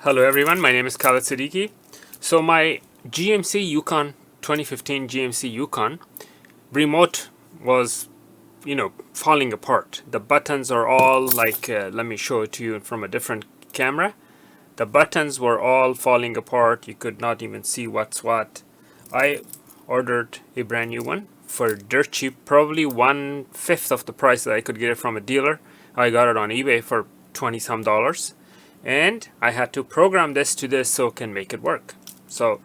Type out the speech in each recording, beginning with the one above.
Hello everyone, my name is Khaled Siddiqui. So my GMC Yukon 2015 GMC Yukon remote was, falling apart. The buttons are all like, let me show it to you from a different camera. The buttons were all falling apart. You could not even see what's what. I ordered a brand new one for dirt cheap, probably 1/5 of the price that I could get it from a dealer. I got it on eBay for $20 some, and I had to program this to this so it can make it work. So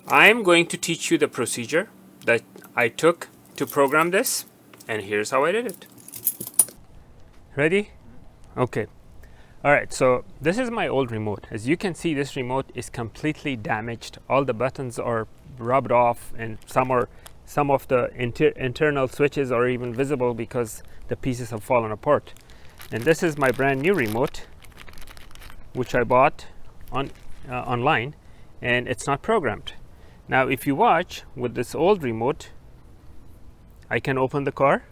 I'm going to teach you the procedure that I took to program this, and here's how I did it. Ready? Okay. Alright, so this is my old remote. As you can see, this remote is completely damaged. All the buttons are rubbed off, and some of the internal switches are even visible because the pieces have fallen apart. And this is my brand new remote, which I bought online, and it's not programmed. Now if you watch with this old remote, I can open the car,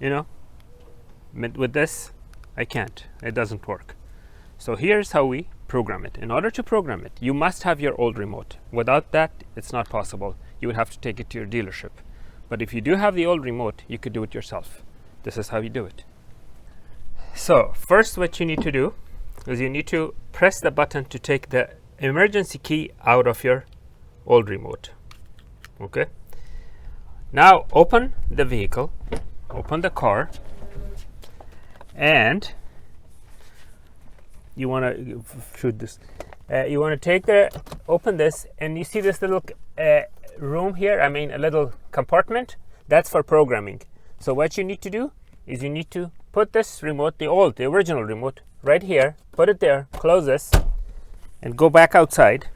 with this I can't. It doesn't work. So here's how we program it. In order to program it, you must have your old remote. Without that, it's not possible. You would have to take it to your dealership. But if you do have the old remote, you could do it yourself. This is how you do it. So first, what you need to do is you need to press the button to take the emergency key out of your old remote. Okay. Now open the vehicle, open the car, and you want to shoot this. You want to open this, and you see this little room here. I mean, a little compartment. That's for programming. So what you need to do is you need to put this remote, the original remote, right here. Put it there. Close this, and go back outside.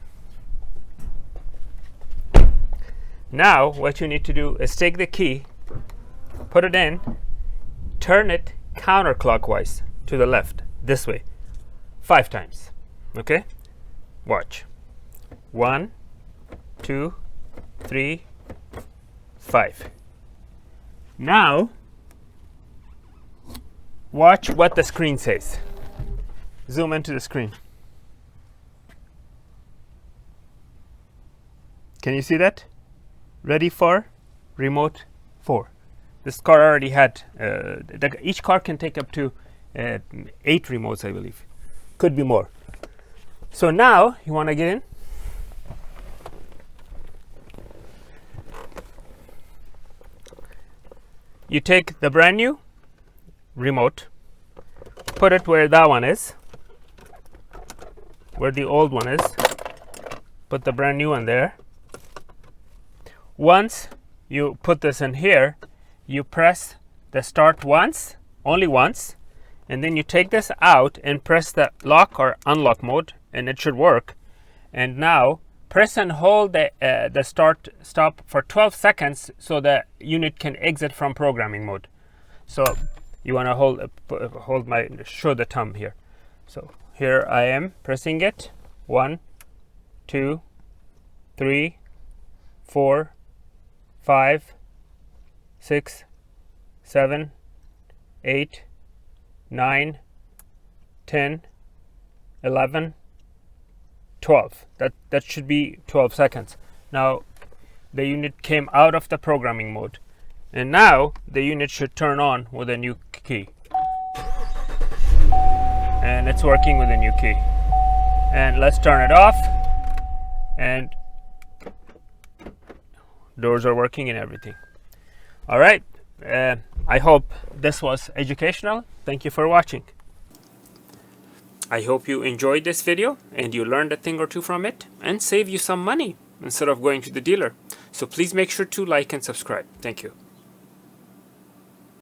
Now what you need to do is take the key, put it in, turn it counterclockwise to the left, this way, 5 times. Okay? Watch. 1, 2, 3, 5. Now watch what the screen says. Zoom into the screen. Can you see that? Ready for remote 4. This car already had, each car can take up to 8 remotes, I believe. Could be more. So now you want to get in. You take the brand new remote, put it where that one is, where the old one is. Put the brand new one there. Once you put this in here, you press the start once, only once, and then you take this out and press the lock or unlock mode, and it should work. And now press and hold the stop for 12 seconds so the unit can exit from programming mode. So you want to show the thumb here. So here I am pressing it. 1, 2, 3, 4, 5, 6, 7, 8, 9, 10, 11, 12. That should be 12 seconds. Now the unit came out of the programming mode, and now the unit should turn on with a new key, and it's working with a new key. And let's turn it off, and doors are working and everything. All right. I hope this was educational. Thank you for watching. I hope you enjoyed this video and you learned a thing or two from it and save you some money instead of going to the dealer. So please make sure to like and subscribe. Thank you.